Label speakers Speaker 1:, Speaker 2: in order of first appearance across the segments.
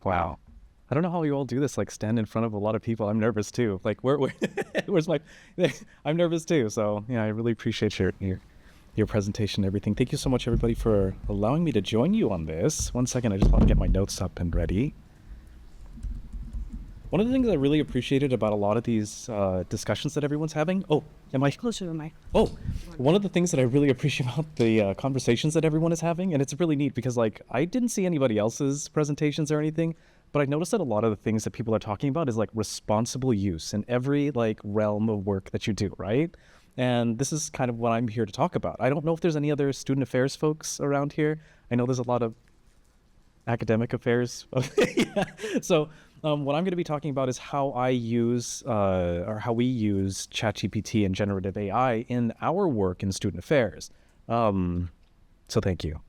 Speaker 1: Wow. I don't know how you all do this, like stand in front of a lot of people. I'm nervous too. Like where's my, I'm nervous too. So yeah, I really appreciate your presentation and everything. Thank you so much everybody for allowing me to join you on this. One second, I just want to get my notes up and ready. One of the things I really appreciated about a lot of these discussions that everyone's having. Oh, am I
Speaker 2: Closer to the mic.
Speaker 1: Oh, one of the things that I really appreciate about the conversations that everyone is having, and it's really neat because like I didn't see anybody else's presentations or anything, but I noticed that a lot of the things that people are talking about is like responsible use in every like realm of work that you do, right? And this is kind of what I'm here to talk about. I don't know if there's any other student affairs folks around here. I know there's a lot of academic affairs. Yeah. So what I'm going to be talking about is how I use or how we use ChatGPT and generative AI in our work in student affairs. So thank you.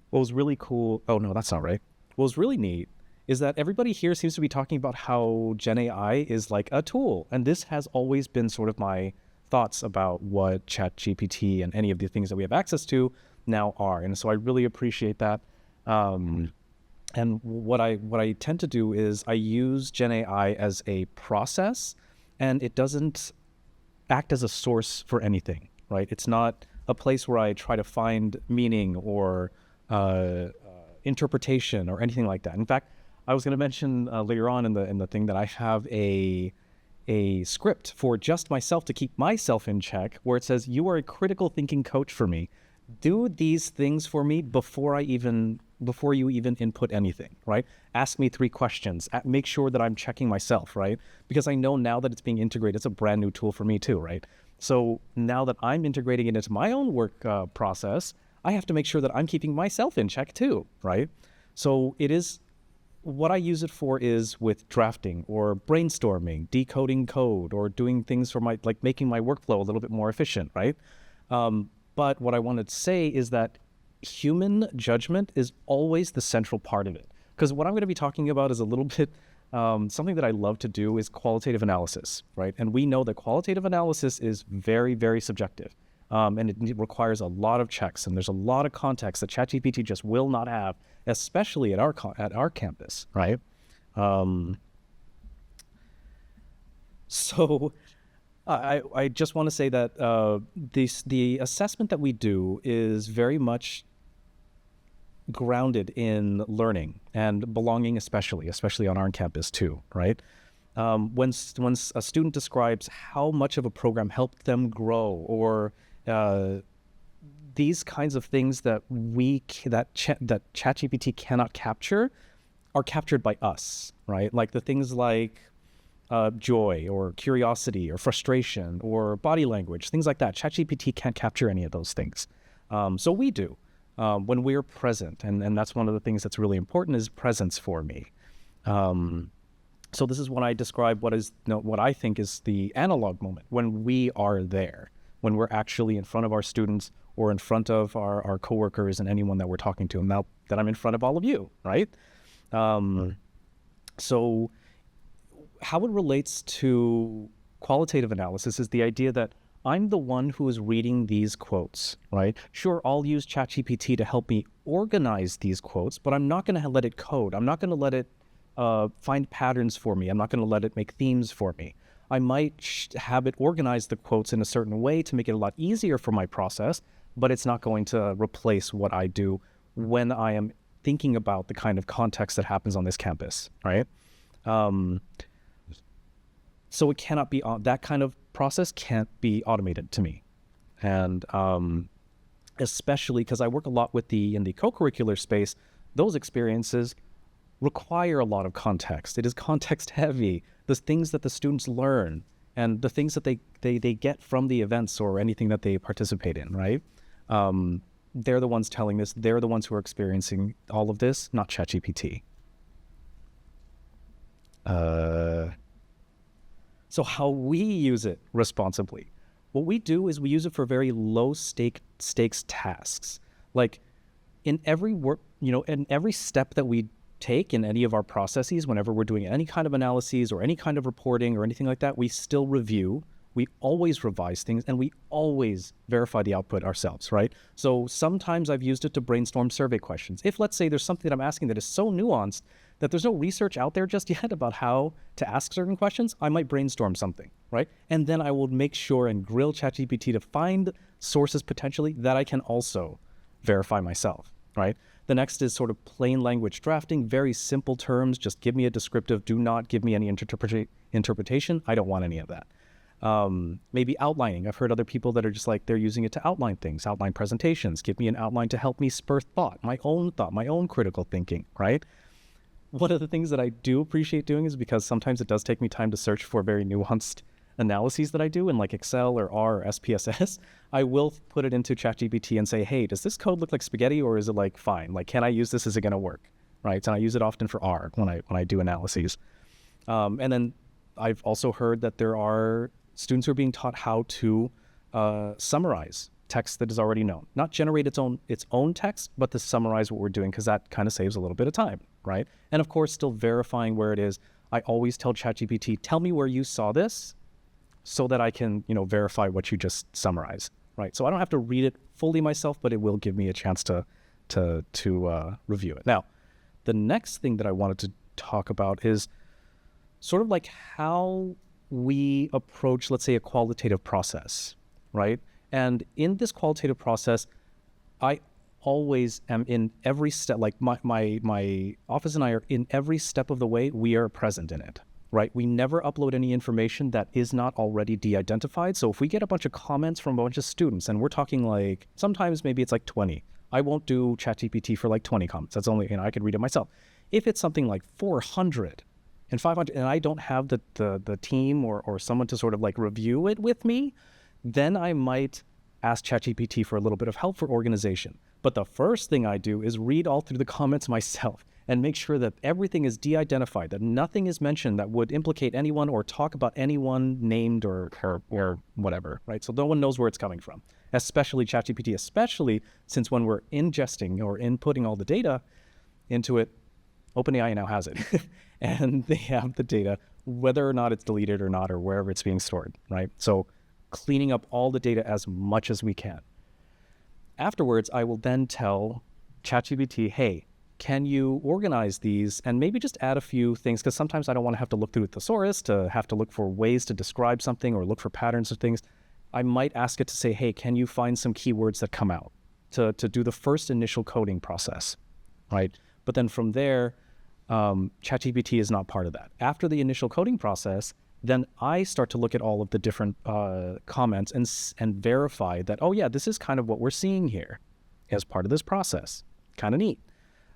Speaker 1: What was really cool, oh no, that's not right. What was really neat is that everybody here seems to be talking about how Gen AI is like a tool. And this has always been sort of my thoughts about what ChatGPT and any of the things that we have access to now are. And so I really appreciate that. And what I tend to do is I use Gen AI as a process, and it doesn't act as a source for anything, right? It's not a place where I try to find meaning or interpretation or anything like that. In fact, I was going to mention later on in the thing that I have a script for just myself to keep myself in check, where it says, "You are a critical thinking coach for me. Do these things for me before you even input anything," right? Ask me 3 questions. Make sure that I'm checking myself, right? Because I know now that it's being integrated, it's a brand new tool for me too, right? So now that I'm integrating it into my own work process, I have to make sure that I'm keeping myself in check too, right? So it is, what I use it for is with drafting or brainstorming, decoding code, or doing things for my, like making my workflow a little bit more efficient, right? But what I wanted to say is that human judgment is always the central part of it. Because what I'm going to be talking about is a little bit something that I love to do is qualitative analysis, right? And we know that qualitative analysis is very, very subjective. And it requires a lot of checks, and there's a lot of context that ChatGPT just will not have, especially at our campus, right? So I just want to say that the assessment that we do is very much grounded in learning and belonging, especially on our campus too, right? When a student describes how much of a program helped them grow, or these kinds of things that ChatGPT cannot capture are captured by us, right? Like the things like joy or curiosity or frustration or body language, things like that. ChatGPT can't capture any of those things. So we do when we're present. And that's one of the things that's really important is presence for me. So this is when I describe what I think is the analog moment, when we are there, when we're actually in front of our students or in front of our coworkers and anyone that we're talking to. And now that I'm in front of all of you, right? So how it relates to qualitative analysis is the idea that I'm the one who is reading these quotes, right? Sure, I'll use ChatGPT to help me organize these quotes, but I'm not going to let it code. I'm not going to let it find patterns for me. I'm not going to let it make themes for me. I might have it organize the quotes in a certain way to make it a lot easier for my process, but it's not going to replace what I do when I am thinking about the kind of context that happens on this campus, right? So it cannot be, that kind of process can't be automated to me. And especially because I work a lot in the co-curricular space, those experiences require a lot of context. It is context heavy. The things that the students learn and the things that they get from the events or anything that they participate in, right? They're the ones telling this. They're the ones who are experiencing all of this, not ChatGPT. So how we use it responsibly. What we do is we use it for very low stakes tasks. Like in every work, in every step that we take in any of our processes, whenever we're doing any kind of analyses or any kind of reporting or anything like that, we still review, we always revise things, and we always verify the output ourselves, right? So sometimes I've used it to brainstorm survey questions. If let's say there's something that I'm asking that is so nuanced that there's no research out there just yet about how to ask certain questions, I might brainstorm something, right? And then I will make sure and grill ChatGPT to find sources potentially that I can also verify myself, right? The next is sort of plain language drafting, very simple terms. Just give me a descriptive. Do not give me any interpretation. I don't want any of that. Maybe outlining. I've heard other people that are just like, they're using it to outline things, outline presentations. Give me an outline to help me spur thought, my own critical thinking, right? One of the things that I do appreciate doing is because sometimes it does take me time to search for very nuanced analyses that I do in like Excel or R or SPSS, I will put it into ChatGPT and say, hey, does this code look like spaghetti or is it like fine? Like, can I use this? Is it going to work? Right. And I use it often for R when I do analyses. And then I've also heard that there are students who are being taught how to summarize text that is already known, not generate its own text, but to summarize what we're doing, because that kind of saves a little bit of time, right? And of course, still verifying where it is. I always tell ChatGPT, tell me where you saw this, so that I can, verify what you just summarized, right? So I don't have to read it fully myself, but it will give me a chance to review it. Now, the next thing that I wanted to talk about is sort of like how we approach, let's say, a qualitative process, right? And in this qualitative process, I always am in every step, like my office and I are in every step of the way, we are present in it. Right? We never upload any information that is not already de-identified. So if we get a bunch of comments from a bunch of students, and we're talking like, sometimes maybe it's like 20, I won't do ChatGPT for like 20 comments. That's only, I could read it myself. If it's something like 400 and 500, and I don't have the team or someone to sort of like review it with me, then I might ask ChatGPT for a little bit of help for organization. But the first thing I do is read all through the comments myself and make sure that everything is de-identified, that nothing is mentioned that would implicate anyone or talk about anyone named or whatever, right? So no one knows where it's coming from, especially ChatGPT, especially since when we're ingesting or inputting all the data into it, OpenAI now has it. And they have the data, whether or not it's deleted or not, or wherever it's being stored, right? So cleaning up all the data as much as we can. Afterwards, I will then tell ChatGPT, hey, can you organize these and maybe just add a few things? Because sometimes I don't want to have to look through a thesaurus to have to look for ways to describe something or look for patterns of things. I might ask it to say, hey, can you find some keywords that come out to do the first initial coding process, right? But then from there, ChatGPT is not part of that. After the initial coding process, then I start to look at all of the different comments and verify that, oh yeah, this is kind of what we're seeing here as part of this process. Kind of neat.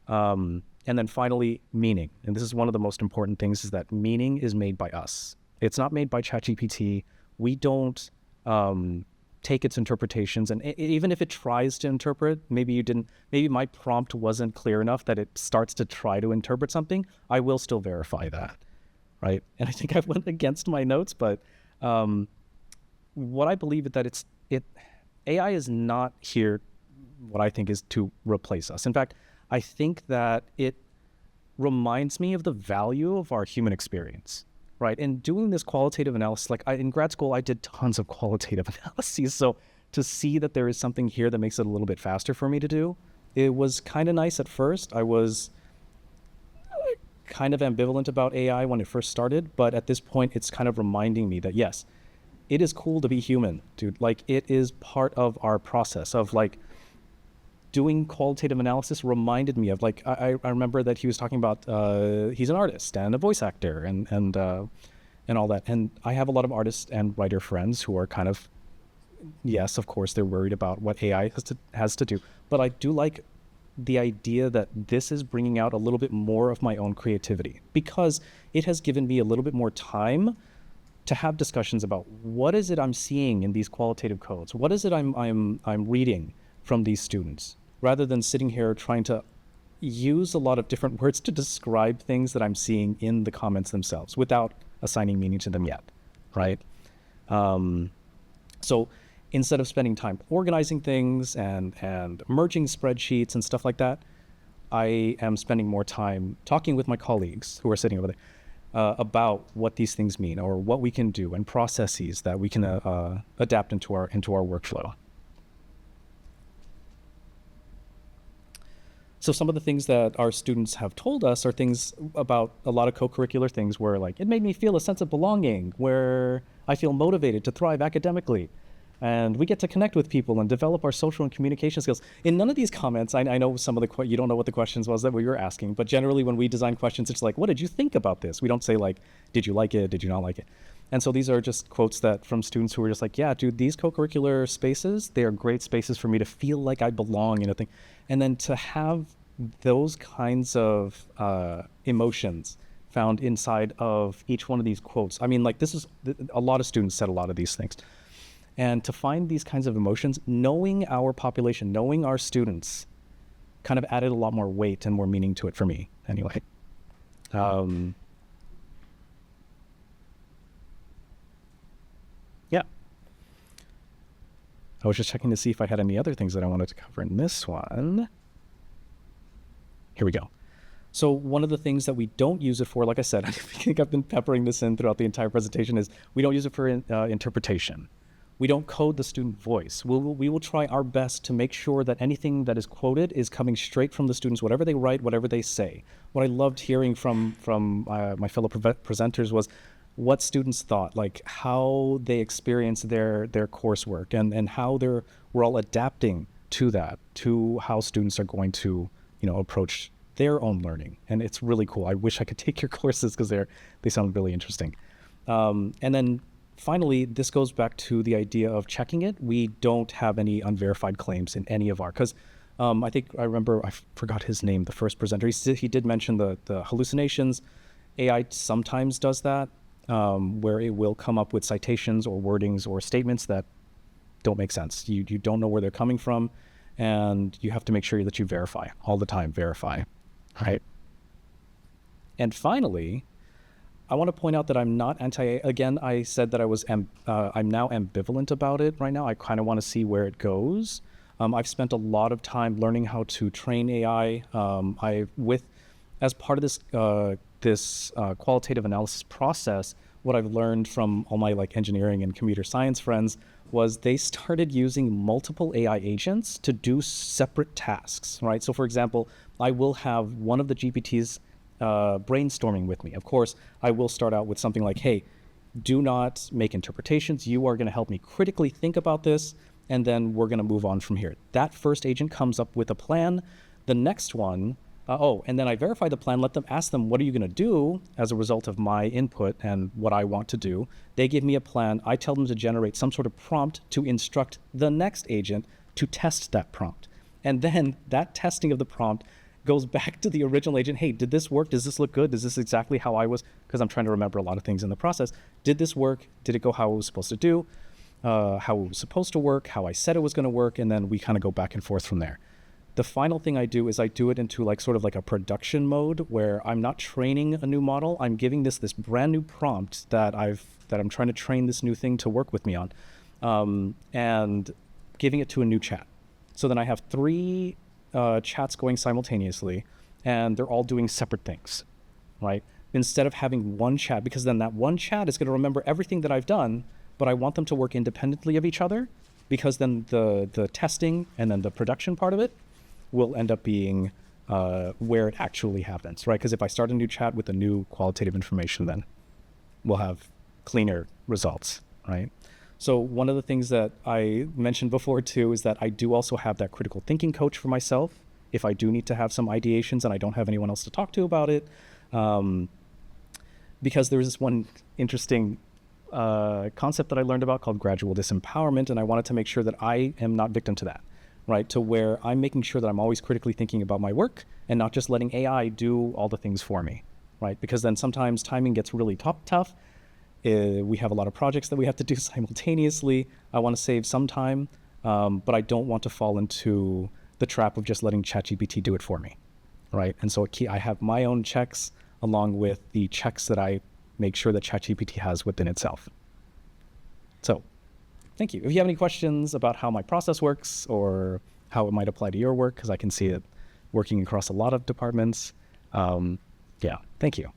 Speaker 1: And then finally, meaning. And this is one of the most important things, is that meaning is made by us. It's not made by ChatGPT. We don't take its interpretations. And even if it tries to interpret, maybe my prompt wasn't clear enough that it starts to try to interpret something, I will still verify that, right? And I think I went against my notes, but what I believe is that AI is not here, what I think is to replace us. In fact, I think that it reminds me of the value of our human experience, right? And doing this qualitative analysis, like in grad school, I did tons of qualitative analyses. So to see that there is something here that makes it a little bit faster for me to do, it was kind of nice at first. I was kind of ambivalent about AI when it first started, but at this point, it's kind of reminding me that yes, it is cool to be human, dude. Like, it is part of our process of like, doing qualitative analysis reminded me of like, I remember that he was talking about he's an artist and a voice actor and all that. And I have a lot of artists and writer friends who are kind of, yes, of course, they're worried about what AI has to do. But I do like the idea that this is bringing out a little bit more of my own creativity, because it has given me a little bit more time to have discussions about what is it I'm seeing in these qualitative codes? What is it I'm reading from these students, rather than sitting here trying to use a lot of different words to describe things that I'm seeing in the comments themselves without assigning meaning to them yet, right? So instead of spending time organizing things and merging spreadsheets and stuff like that, I am spending more time talking with my colleagues who are sitting over there about what these things mean, or what we can do, and processes that we can adapt into our workflow. So some of the things that our students have told us are things about a lot of co-curricular things where like it made me feel a sense of belonging, where I feel motivated to thrive academically. And we get to connect with people and develop our social and communication skills. In none of these comments, I know some of you don't know what the questions was that we were asking, but generally when we design questions, it's like, what did you think about this? We don't say like, did you like it? Did you not like it? And so these are just quotes that from students who are just like, yeah, dude, these co-curricular spaces, they are great spaces for me to feel like I belong in a thing. And then to have those kinds of emotions found inside of each one of these quotes. I mean, like this is, a lot of students said a lot of these things. And to find these kinds of emotions, knowing our population, knowing our students, kind of added a lot more weight and more meaning to it for me, anyway. Yeah. I was just checking to see if I had any other things that I wanted to cover in this one. Here we go. So one of the things that we don't use it for, like I said, I think I've been peppering this in throughout the entire presentation, is we don't use it for interpretation. We don't code the student voice. We will try our best to make sure that anything that is quoted is coming straight from the students, whatever they write, whatever they say. What I loved hearing from my fellow presenters was what students thought, like how they experienced their coursework and how we're all adapting to that, to how students are going to, approach their own learning. And it's really cool. I wish I could take your courses because they sound really interesting. And then finally, this goes back to the idea of checking it. We don't have any unverified claims in any of our, because I remember, I forgot his name, the first presenter, he did mention the hallucinations. AI sometimes does that, where it will come up with citations or wordings or statements that don't make sense. You don't know where they're coming from, and you have to make sure that you verify all the time, verify, right? And finally, I want to point out that I'm not again, I said that I'm now ambivalent about it right now. I kind of want to see where it goes. I've spent a lot of time learning how to train AI. As part of this qualitative analysis process, what I've learned from all my engineering and computer science friends was they started using multiple AI agents to do separate tasks, right? So for example, I will have one of the GPTs brainstorming with me. Of course, I will start out with something like, hey, do not make interpretations. You are going to help me critically think about this, and then we're going to move on from here. That first agent comes up with a plan. The next one, and then I verify the plan, ask them, what are you going to do as a result of my input and what I want to do? They give me a plan. I tell them to generate some sort of prompt to instruct the next agent to test that prompt. And then that testing of the prompt goes back to the original agent. Hey, did this work? Does this look good? Is this exactly how I was? Because I'm trying to remember a lot of things in the process. Did this work? Did it go how it was supposed to do? How it was supposed to work? How I said it was going to work? And then we kind of go back and forth from there. The final thing I do is I do it into sort of like a production mode where I'm not training a new model. I'm giving this brand new prompt that I'm trying to train this new thing to work with me on, and giving it to a new chat. So then I have 3 chats going simultaneously, and they're all doing separate things, right? Instead of having one chat, because then that one chat is going to remember everything that I've done, but I want them to work independently of each other, because then the testing and then the production part of it will end up being where it actually happens, right? Because if I start a new chat with the new qualitative information, then we'll have cleaner results, right? So one of the things that I mentioned before too is that I do also have that critical thinking coach for myself if I do need to have some ideations and I don't have anyone else to talk to about it. Because there's this one interesting concept that I learned about called gradual disempowerment, and I wanted to make sure that I am not victim to that, right? To where I'm making sure that I'm always critically thinking about my work and not just letting AI do all the things for me, right? Because then sometimes timing gets really tough. We have a lot of projects that we have to do simultaneously. I want to save some time, but I don't want to fall into the trap of just letting ChatGPT do it for me, right? And so I have my own checks along with the checks that I make sure that ChatGPT has within itself. So thank you. If you have any questions about how my process works or how it might apply to your work, because I can see it working across a lot of departments, thank you.